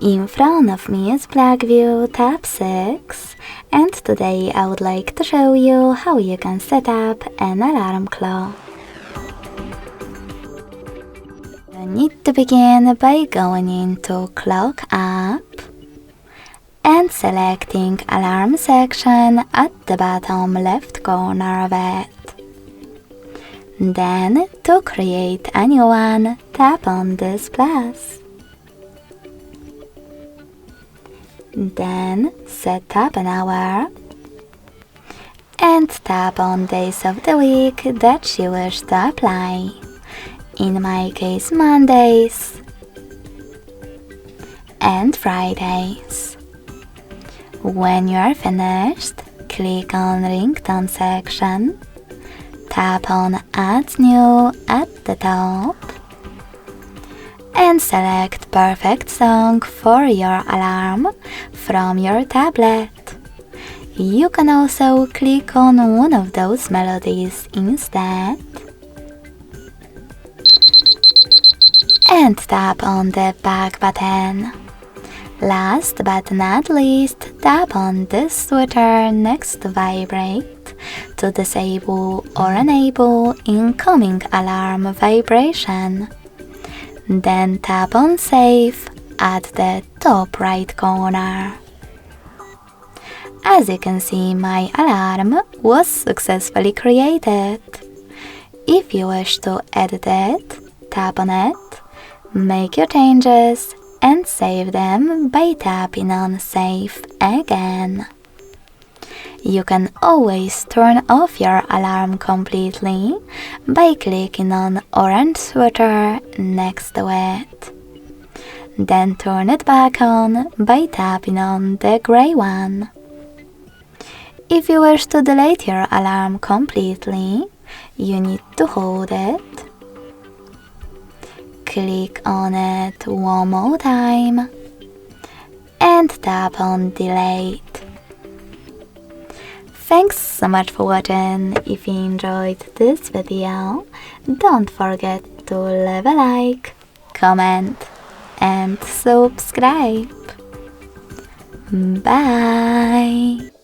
In front of me is Blackview Tab 6, and today I would like to show you how you can set up an alarm clock. You need to begin by going into Clock app and selecting Alarm section at the bottom left corner of it. Then, to create a new one, tap on this plus. Then, set up an hour and tap on days of the week that you wish to apply. In my case, Mondays and Fridays. When you are finished, click on Ringtone section, tap on Add New at the top, and select Perfect Song for your alarm from your tablet. You can also click on one of those melodies instead and tap on the back button. Last but not least, tap on this switcher next to Vibrate to disable or enable incoming alarm vibration. Then tap on Save at the top right corner. As you can see, my alarm was successfully created. If you wish to edit it, tap on it, make your changes, and save them by tapping on Save again. You can always turn off your alarm completely by clicking on orange switcher next to it. Then turn it back on by tapping on the gray one. If you wish to delete your alarm completely, you need to hold it, click on it one more time, and tap on Delete. Thanks so much for watching. If you enjoyed this video, don't forget to leave a like, comment, and subscribe. Bye!